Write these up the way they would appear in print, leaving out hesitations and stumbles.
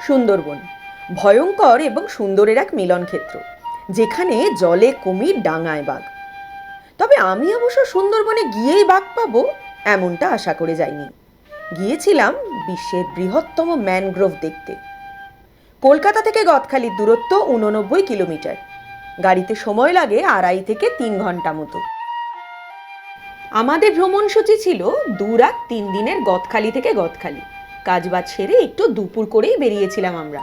সুন্দরবন ভয়ঙ্কর এবং সুন্দরের এক মিলন ক্ষেত্র, যেখানে জলে কুমির, ডাঙায় বাঘ। তবে আমি অবশ্য সুন্দরবনে গিয়েই বাঘ পাবো এমনটা আশা করে যাইনি। গিয়েছিলাম বিশ্বের বৃহত্তম ম্যানগ্রোভ দেখতে। কলকাতা থেকে গদখালির দূরত্ব 89 কিলোমিটার। গাড়িতে সময় লাগে 2.5 থেকে 3 ঘন্টা মতো। আমাদের ভ্রমণসূচি ছিল 2 রাত 3 দিনের গদখালি থেকে গদখালি। কাজবাজ সেরে একটু দুপুর করেই বেরিয়েছিলাম আমরা।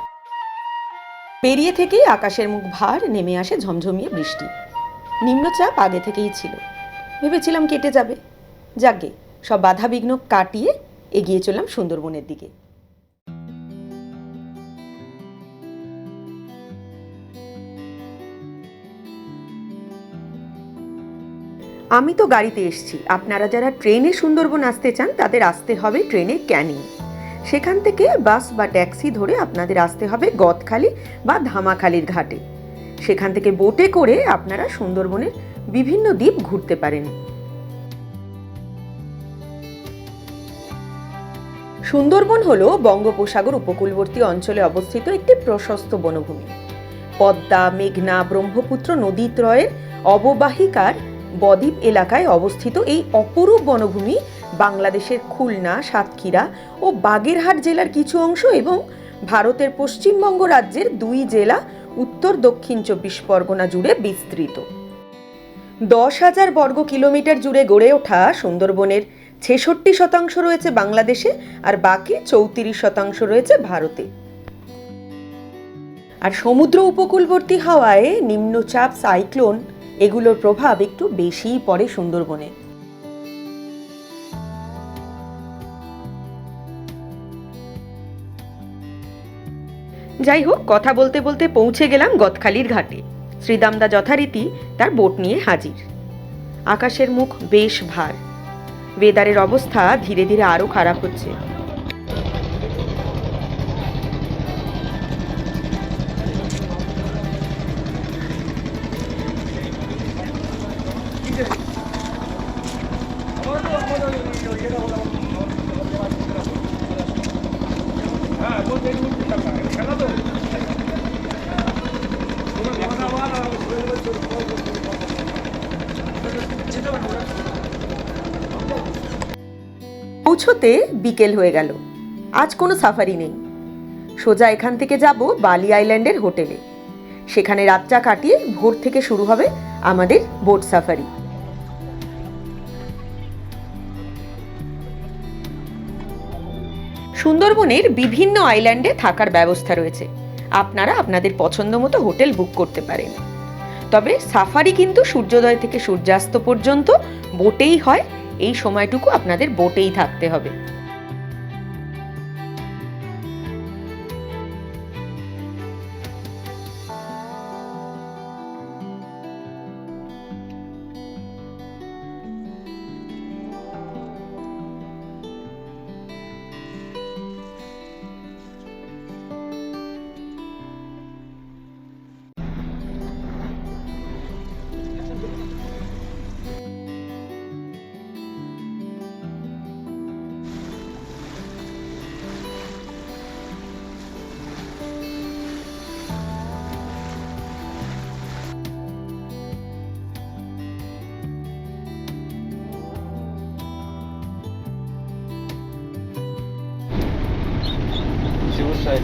বেরিয়ে থেকেই আকাশের মুখ ভার, নেমে আসে ঝমঝমিয়ে বৃষ্টি। নিম্নচাপ আগে থেকেই ছিল, ভেবেছিলাম কেটে যাবে। যাকগে, সব বাধা বিঘ্ন কাটিয়ে এগিয়ে চললাম সুন্দরবনের দিকে। আমি তো গাড়িতে এসছি, আপনারা যারা ট্রেনে সুন্দরবন আসতে চান তাদের আসতে হবে ট্রেনে ক্যানিং। সেখান থেকে বাস বা ট্যাক্সি ধরে আপনাদের আসতে হবে গদখালি বা ধামাখালির ঘাটে। সেখান থেকে বোটে করে আপনারা সুন্দরবনের বিভিন্ন দ্বীপ ঘুরতে পারেন। সুন্দরবন হলো বঙ্গোপসাগর উপকূলবর্তী অঞ্চলে অবস্থিত একটি প্রশস্ত বনভূমি। পদ্মা, মেঘনা, ব্রহ্মপুত্র নদীত্রয়ের অববাহিকার বদ্বীপ এলাকায় অবস্থিত এই অপরূপ বনভূমি বাংলাদেশের খুলনা, সাতক্ষীরা ও বাগেরহাট জেলার কিছু অংশ এবং ভারতের পশ্চিমবঙ্গ রাজ্যের 2 জেলা উত্তর দক্ষিণ 24 পরগনা জুড়ে বিস্তৃত। 10,000 বর্গ কিলোমিটার জুড়ে গড়ে ওঠা সুন্দরবনের 66% রয়েছে বাংলাদেশে আর বাকি 34% রয়েছে ভারতে। আর সমুদ্র উপকূলবর্তী হওয়ায় নিম্নচাপ, সাইক্লোন এগুলোর প্রভাব একটু বেশিই পড়ে সুন্দরবনে। যাই হোক, কথা বলতে বলতে পৌঁছে গেলাম গদখালির ঘাটে। শ্রীদামদা যথারীতি তার বোট নিয়ে হাজির। আকাশের মুখ বেশ ভার। ওয়েদারের অবস্থা ধীরে ধীরে আরো খারাপ হচ্ছে। পৌঁছতে বিকেল হয়ে গেল। আজ কোনো সাফারি নেই। সোজা এখান থেকে যাব বালি আইল্যান্ডের হোটেলে। সেখানে রাতটা কাটিয়ে ভোর থেকে শুরু হবে আমাদের বোট সাফারি। সুন্দরবনের বিভিন্ন আইল্যান্ডে থাকার ব্যবস্থা রয়েছে। আপনারা আপনাদের পছন্দ মতো হোটেল বুক করতে পারেন। তবে সাফারি কিন্তু সূর্যোদয় থেকে সূর্যাস্ত পর্যন্ত বোটেই হয়। এই সময়টুকু আপনাদের বোটেই থাকতে হবে।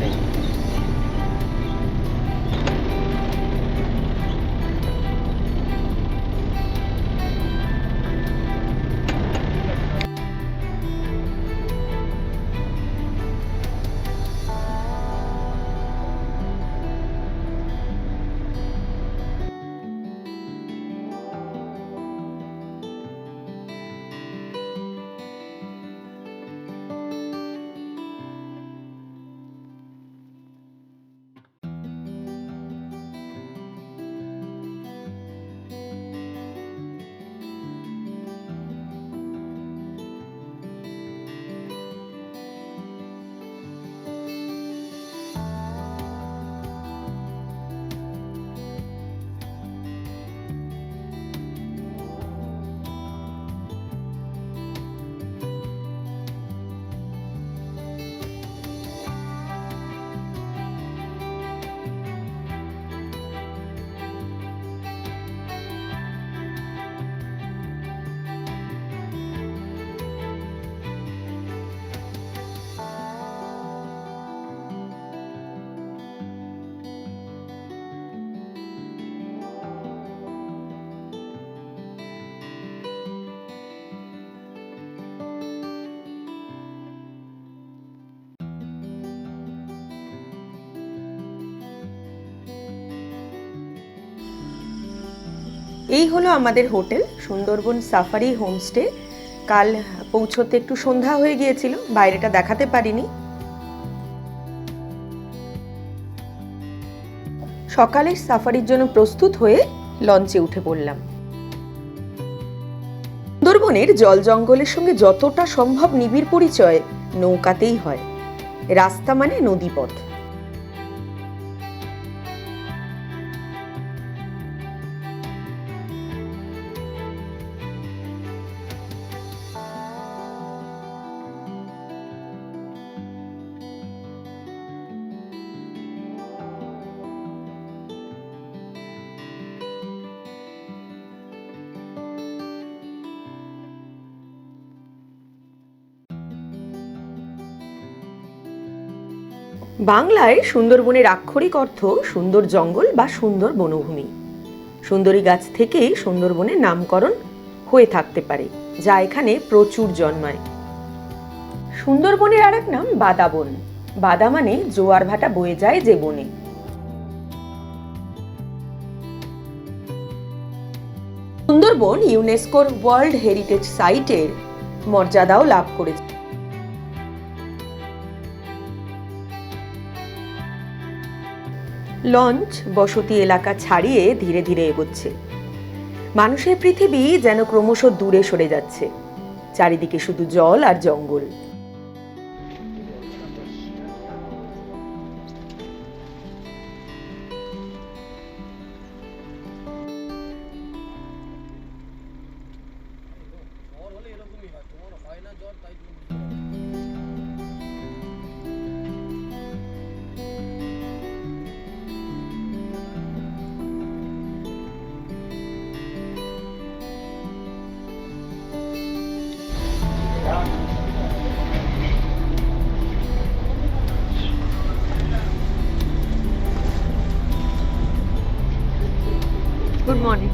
নেই। এই হলো আমাদের হোটেল সুন্দরবন সাফারি হোমস্টে। কাল পৌঁছতে একটু সন্ধ্যা হয়ে গিয়েছিল, বাইরেটা দেখাতে পারিনি। সকালে সাফারির জন্য প্রস্তুত হয়ে লঞ্চে উঠে পড়লাম। সুন্দরবনের জল জঙ্গলের সঙ্গে যতটা সম্ভব নিবিড় পরিচয় নৌকাতেই হয়। রাস্তা মানে নদীপথ। বাংলায় সুন্দরবনের আক্ষরিক অর্থ সুন্দর জঙ্গল বা সুন্দর বনভূমি। সুন্দরী গাছ থেকেই সুন্দরবনের নামকরণ হয়ে থাকতে পারে, যা এখানে প্রচুর জন্মায়। সুন্দরবনের আরেক নাম বাদা বন। বাদা মানে জোয়ার ভাটা বয়ে যায় যে বনে। সুন্দরবন ইউনেস্কোর ওয়ার্ল্ড হেরিটেজ সাইটের মর্যাদাও লাভ করেছে। লঞ্চ বসতি এলাকা ছাড়িয়ে ধীরে ধীরে এগোচ্ছে। মানুষের পৃথিবী যেন ক্রমশ দূরে সরে যাচ্ছে। চারিদিকে শুধু জল আর জঙ্গল। Good morning.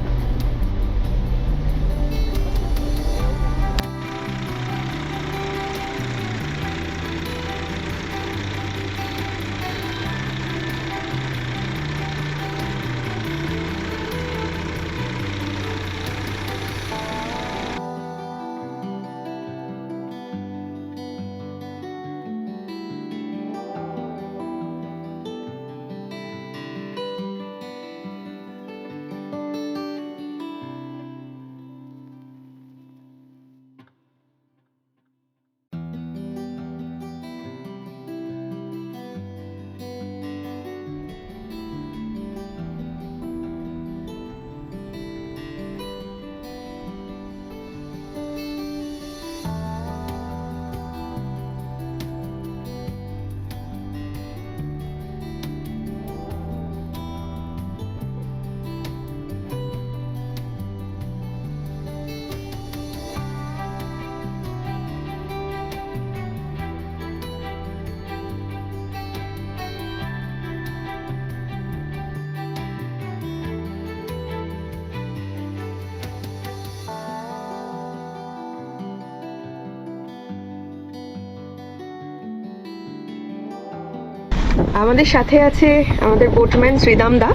আমাদের সাথে আছে আমাদের বোটম্যান শ্রীদাম দা।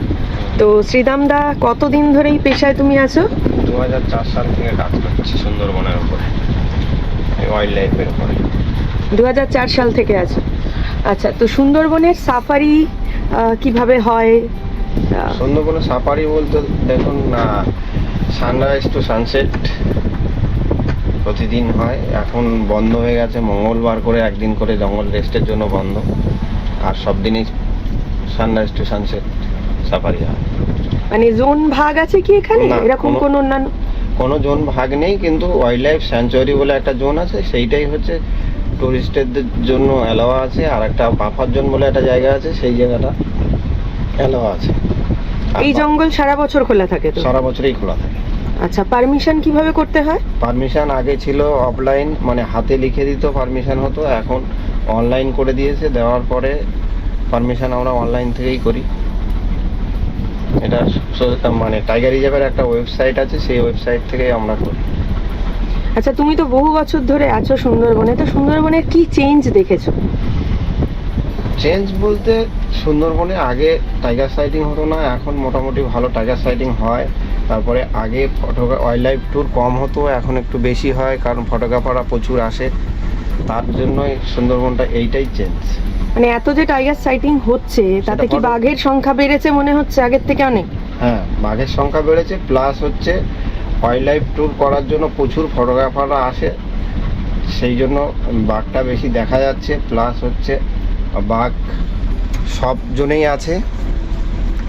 তো শ্রীদাম দা, কতদিন ধরে এই পেশায় তুমি আছো? 2004 সাল থেকে কাজ করছি সুন্দরবনের উপরে, ওয়াইল্ড লাইফের উপরে। 2004 সাল থেকে আছো। আচ্ছা, তো সুন্দরবনের সাফারি কিভাবে হয়? সুন্দরবনের সাফারি বলতে দেখুন, সানরাইজ টু সানসেট প্রতিদিন হয়। এখন বন্ধ হয়ে গেছে, মঙ্গলবার করে একদিন করে জঙ্গল রেস্টের জন্য বন্ধ, আর সব দিনই সানরাইজ টু সানসেট সাফারি হয়। মানে জোন ভাগ আছে কি এখানে? এরকম কোনো অন্যান্য কোনো জোন ভাগ নেই, কিন্তু ওয়াইল্ড লাইফ স্যাংচুয়ারি বলে একটা জোন আছে, সেইটাই হচ্ছে টুরিস্টদের জন্য অ্যালাওয়া আছে। আর একটা বাফার জোন বলে একটা জায়গা আছে, সেই জায়গাটা অ্যালাওয়া আছে। এই জঙ্গল সারা বছর খোলা থাকে? তো সারা বছরই খোলা থাকে। আচ্ছা, পারমিশন কিভাবে করতে হয়? পারমিশন আগে ছিল অফলাইন, মানে হাতে লিখে দিত পারমিশন হতো। এখন অনলাইন করে দিয়েছে, দেওয়ার পরে পারমিশন আমরা অনলাইন থেকেই করি। এটা মানে টাইগার রিজার্ভের একটা ওয়েবসাইট আছে, সেই ওয়েবসাইট থেকেই আমরা করি। আচ্ছা, তুমি তো বহু বছর ধরে আছো সুন্দরবনে, তো সুন্দরবনের কি চেঞ্জ দেখেছো? চেঞ্জ বলতে সুন্দরবনে আগে টাইগার সাইটিং হতো না, এখন মোটামুটি ভালো টাইগার সাইটিং হয়। তারপরে আগে ওয়াইল্ড লাইফ ট্যুর কম হতো, এখন একটু বেশি হয়, কারণ ফটোগ্রাফাররা প্রচুর আসে, তার জন্যই সুন্দরবনটা এইটাই চেঞ্জ। মানে এত যে টাইগার সাইটিং হচ্ছে তাতে কি বাঘের সংখ্যা বেড়েছে মনে হচ্ছে আগের থেকে অনেক? হ্যাঁ, বাঘের সংখ্যা বেড়েছে, প্লাস হচ্ছে ওয়াইল্ড লাইফ ট্যুর করার জন্য প্রচুর ফটোগ্রাফাররা আসে, সেই জন্য বাঘটা বেশি দেখা যাচ্ছে। প্লাস হচ্ছে বাঘ সব জনেই আছে,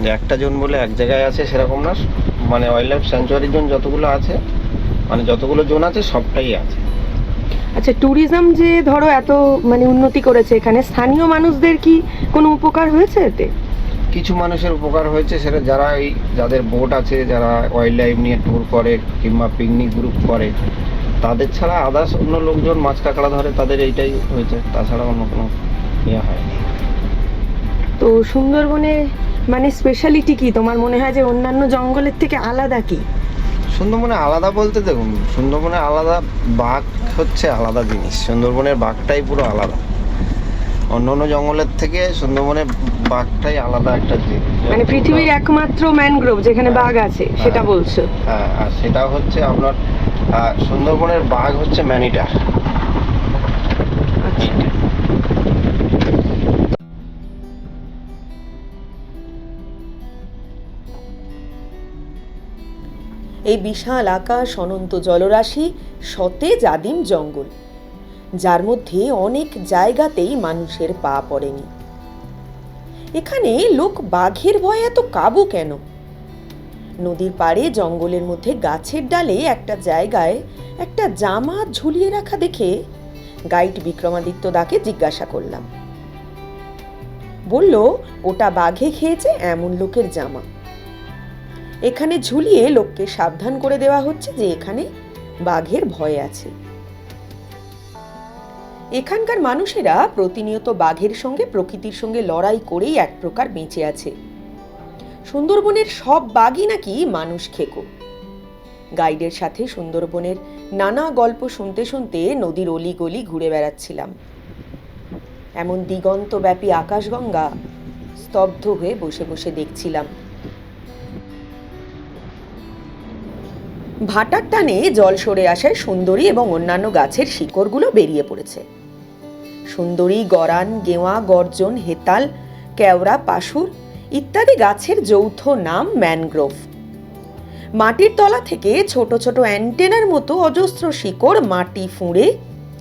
যে একটা জন বলে এক জায়গায় আছে সেরকম না, মানে ওয়াইল্ড লাইফ স্যাংচুয়ারির জন্য যতগুলো আছে, মানে যতগুলো জোন আছে সবটাই আছে। আচ্ছা, ট্যুরিজম যে ধরো এত মানে উন্নতি করেছে, এখানে স্থানীয় মানুষদের কি কোনো উপকার হয়েছে এতে? কিছু মানুষের উপকার হয়েছে, সেটা যারা এই যাদের বোট আছে, যারা ওয়াইল্ড লাইফ নিয়ে ট্যুর করে কিংবা পিকনিক গ্রুপ করে, তাদের ছাড়া আদার্স অন্য লোকজন মাছ কাঁকড়া ধরে, তাদের এইটাই হয়েছে, তাছাড়া অন্য কোনো ইয়ে হয়নি। তো সুন্দরবনে মানে স্পেশালিটি কি তোমার মনে হয় যে অন্যান্য জঙ্গলের থেকে আলাদা কি? সুন্দরবনে আলাদা বলতে দেখুন, সুন্দরবনে আলাদা বাঘ হচ্ছে আলাদা জিনিস, সুন্দরবনের বাঘটাই পুরো আলাদা, অন্য অন্য জঙ্গলের থেকে সুন্দরবনের বাঘটাই আলাদা একটা জিনিস। মানে পৃথিবীর একমাত্র ম্যানগ্রোভ যেখানে বাঘ আছে সেটা বলছো? হ্যাঁ, আর সেটা হচ্ছে আপনার সুন্দরবনের বাঘ হচ্ছে ম্যানিটার। এই বিশাল আকাশ, অনন্ত জলরাশি, সতেজ আদিম জঙ্গল, যার মধ্যে অনেক জায়গাতেই মানুষের পা পড়েনি। এখানে লোক বাঘের ভয়ে এত কাবু কেন? নদীর পাড়ে জঙ্গলের মধ্যে গাছের ডালে একটা জায়গায় একটা জামা ঝুলিয়ে রাখা দেখে গাইড বিক্রমাদিত্য দাকে জিজ্ঞাসা করলাম। বলল ওটা বাঘে খেয়েছে এমন লোকের জামা। এখানে ঝুলিয়ে লোককে সাবধান করে দেওয়া হচ্ছে যে এখানে বাঘের ভয় আছে। এখানকার মানুষেরা প্রতিনিয়ত বাঘের সঙ্গে, প্রকৃতির সঙ্গে লড়াই করেই এক প্রকার বেঁচে আছে। সুন্দরবনের সব বাঘই নাকি মানুষ খেকো। গাইডের সাথে সুন্দরবনের নানা গল্প শুনতে শুনতে নদীর অলিগলি ঘুরে বেড়াচ্ছিলাম। এমন দিগন্তব্যাপী আকাশগঙ্গা স্তব্ধ হয়ে বসে বসে দেখছিলাম। ভাটার টানে জল সরে আসায় সুন্দরী এবং অন্যান্য গাছের শিকড়গুলো বেরিয়ে পড়েছে। সুন্দরী, গরান, গেওয়া, গর্জন, হেতাল, কেওড়া, পাশুর ইত্যাদি গাছের যৌথ নাম ম্যানগ্রোভ। মাটির তলা থেকে ছোট ছোট অ্যান্টেনার মতো অজস্র শিকড় মাটি ফুঁড়ে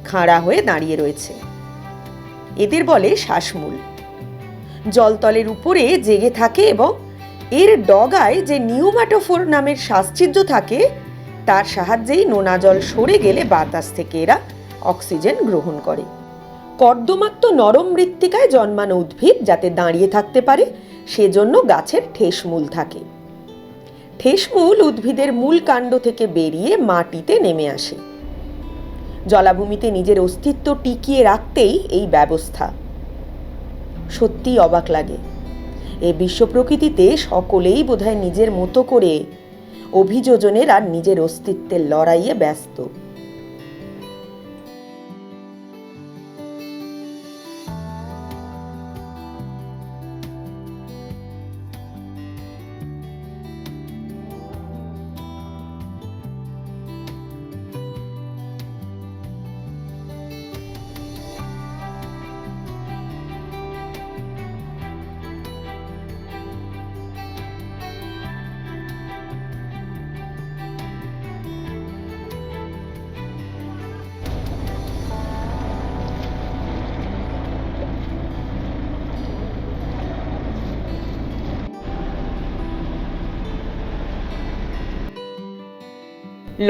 খাড়া হয়ে দাঁড়িয়ে রয়েছে। এদের বলে শ্বাসমূল। জলতলের উপরে জেগে থাকে এবং এর ডগায় যে নিউম্যাটোফোর নামের শ্বাসছিদ্র থাকে, তার সাহায্যেই নোনা জল সরে গেলে বাতাস থেকে এরা অক্সিজেন গ্রহণ করে। কর্দমাক্ত নরম মৃত্তিকায় জন্মানো উদ্ভিদ যাতে দাঁড়িয়ে থাকতে পারে, সেজন্য গাছের ঠেসমূল থাকে। ঠেসমূল উদ্ভিদের মূল কাণ্ড থেকে বেরিয়ে মাটিতে নেমে আসে। জলাভূমিতে নিজের অস্তিত্ব টিকিয়ে রাখতেই এই ব্যবস্থা। সত্যি অবাক লাগে। এই বিশ্ব প্রকৃতিতে সকলেই বোধহয় নিজের মতো করে অভিযোজনের আর নিজের অস্তিত্বের লড়াইয়ে ব্যস্ত।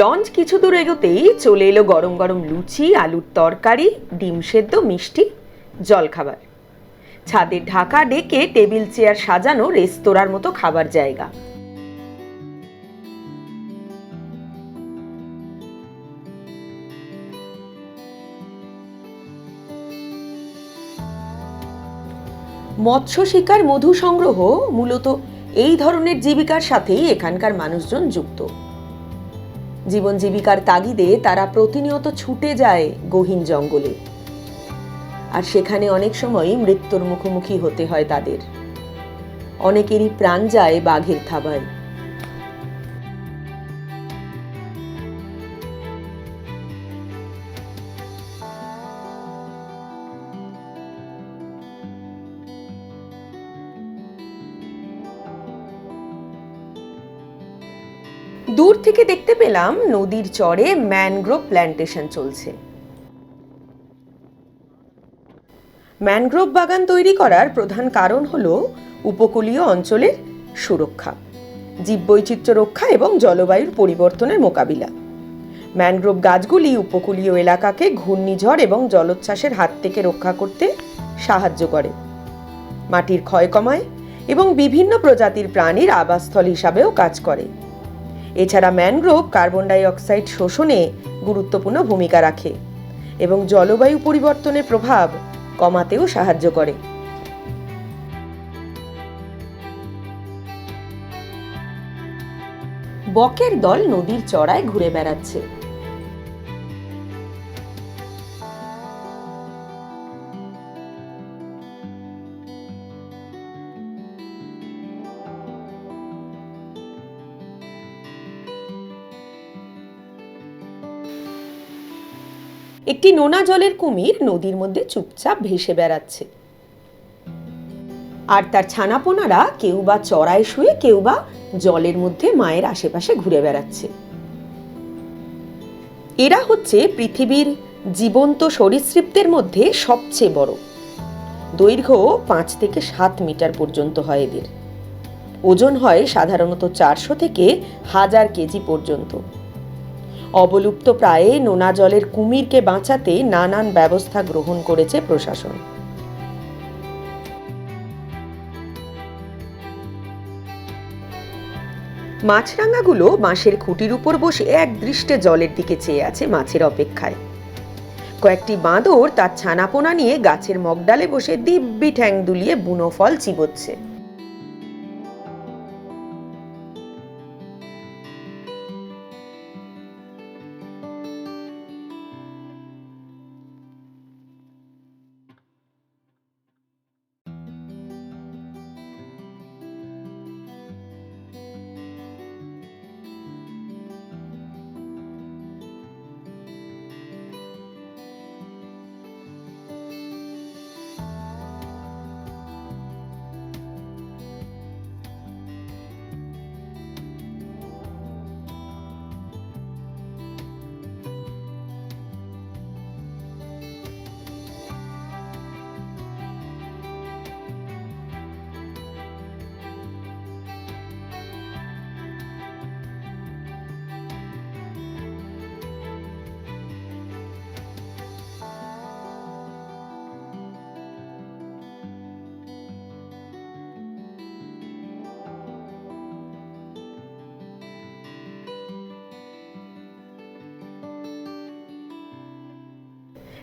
লঞ্চ কিছু দূর এগোতেই চলে এলো গরম গরম লুচি, আলুর তরকারি, ডিম সেদ্ধ, মিষ্টি, জলখাবার। ছাদের ঢাকা ডেকে টেবিল চেয়ার সাজানো রেস্তোরাঁর মতো খাবার জায়গা। মৎস্য শিকার, মধু সংগ্রহ মূলত এই ধরনের জীবিকার সাথেই এখানকার মানুষজন যুক্ত। জীবন জীবিকার তাগিদে তারা প্রতিনিয়ত ছুটে যায় গহীন জঙ্গলে, আর সেখানে অনেক সময় মৃত্যুর মুখোমুখি হতে হয় তাদের। অনেকেরই প্রাণ যায় বাঘের থাবায়। দূর থেকে দেখতে পেলাম নদীর চরে ম্যানগ্রোভ প্ল্যান্টেশন চলছে। ম্যানগ্রোভ বাগান তৈরি করার প্রধান কারণ হলো উপকূলীয় অঞ্চলের সুরক্ষা, জীববৈচিত্র্য রক্ষা এবং জলবায়ুর পরিবর্তনের মোকাবিলা। ম্যানগ্রোভ গাছগুলি উপকূলীয় এলাকাকে ঘূর্ণিঝড় এবং জলোচ্ছ্বাসের হাত থেকে রক্ষা করতে সাহায্য করে, মাটির ক্ষয় কমায় এবং বিভিন্ন প্রজাতির প্রাণীর আবাসস্থল হিসাবেও কাজ করে। এছাড়া ম্যানগ্রোভ কার্বন ডাই অক্সাইড শোষণে গুরুত্বপূর্ণ ভূমিকা রাখে এবং জলবায়ু পরিবর্তনের প্রভাব কমাতেও সাহায্য করে। বকের দল নদীর চড়ায় ঘুরে বেড়াচ্ছে। একটি নোনা জলের কুমির নদীর মধ্যে চুপচাপ ভেসে বেড়াচ্ছে, আর তার ছানাপোনারা কেউ বা চড়ায় শুয়ে, কেউ বা জলের মধ্যে মায়ের আশেপাশে ঘুরে বেড়াচ্ছে। এরা হচ্ছে পৃথিবীর জীবন্ত সরীসৃপদের মধ্যে সবচেয়ে বড়। দৈর্ঘ্য 5 থেকে 7 মিটার পর্যন্ত হয় এদের। ওজন হয় সাধারণত 400 থেকে 1000 কেজি পর্যন্ত। অবলুপ্ত প্রায় নোনা জলের কুমিরকে বাঁচাতে নানান ব্যবস্থা গ্রহণ করেছে প্রশাসন। মাছরাঙাগুলো বাঁশের খুঁটির উপর বসে এক দৃষ্টে জলের দিকে চেয়ে আছে মাছের অপেক্ষায়। কয়েকটি বাঁদর তার ছানাপোনা নিয়ে গাছের মগডালে বসে দিব্যি ঠ্যাং দুলিয়ে বুনো ফল চিবোচ্ছে।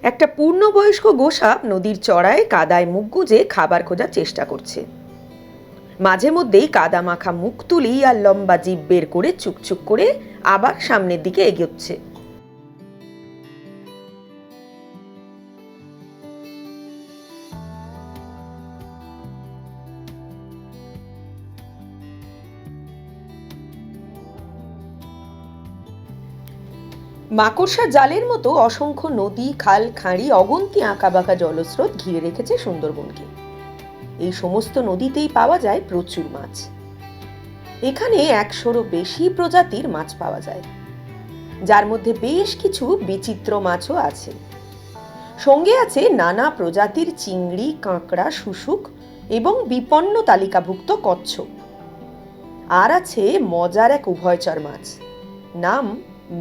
একটা পূর্ণবয়স্ক গোসাপ নদীর চড়ায় কাদায় মুখ গুজে খাবার খোঁজার চেষ্টা করছে। মাঝে মধ্যেই কাদা মাখা মুখ তুলি আর লম্বা জিভ বের করে চুকচুক করে আবার সামনের দিকে এগোচ্ছে। মাকড়সা জালের মতো অসংখ্য নদী, খাল, খাঁড়ি, অগন্তি আঁকাবাঁকা জলস্রোত ঘিরে রেখেছে সুন্দরবনকে। এই সমস্ত নদীতেই পাওয়া যায় প্রচুর মাছ। এখানে 100-রও বেশি প্রজাতির মাছ পাওয়া যায়, যার মধ্যে বেশ কিছু বিচিত্র মাছও আছে। সঙ্গে আছে নানা প্রজাতির চিংড়ি, কাঁকড়া, শুশুক এবং বিপন্ন তালিকাভুক্ত কচ্ছপ। আর আছে মজার এক উভয়চর মাছ, নাম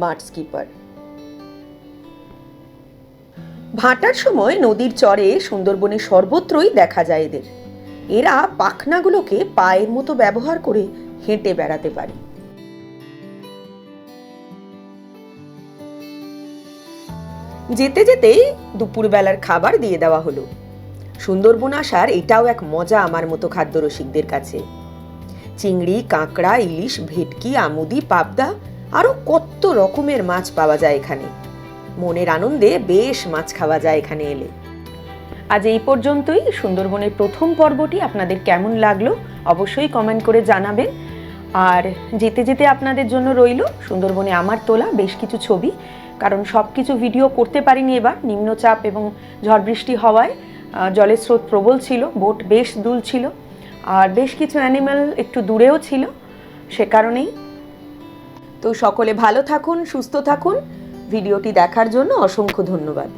মাড স্কিপার। ভাটার সময় নদীর চরে সুন্দরবনে সর্বত্রই দেখা যায় এদের। এরা পাখনাগুলোকে পায়ের মতো ব্যবহার করে হেঁটে বেড়াতে পারে। যেতে যেতেই দুপুরবেলার খাবার দিয়ে দেওয়া হলো। সুন্দরবন আসার এটাও এক মজা আমার মতো খাদ্য রসিকদের কাছে। চিংড়ি, কাঁকড়া, ইলিশ, ভেটকি, আমুদি, পাবদা, আরো কত রকমের মাছ পাওয়া যায় এখানে। মনের আনন্দে বেশ মাছ খাওয়া যায় এখানে এলে। আজ এই পর্যন্তই। সুন্দরবনের প্রথম পর্বটি আপনাদের কেমন লাগলো অবশ্যই কমেন্ট করে জানাবেন। আর যেতে যেতে আপনাদের জন্য রইল সুন্দরবনে আমার তোলা বেশ কিছু ছবি, কারণ সব কিছু ভিডিও করতে পারিনি এবার। নিম্নচাপ এবং ঝড় বৃষ্টি হওয়ায় জলের স্রোত প্রবল ছিল, বোট বেশ দুলছিল, আর বেশ কিছু অ্যানিম্যাল একটু দূরেও ছিল, সে কারণেই। তো সকলে ভালো থাকুন, সুস্থ থাকুন। ভিডিওটি দেখার জন্য অসংখ্য ধন্যবাদ।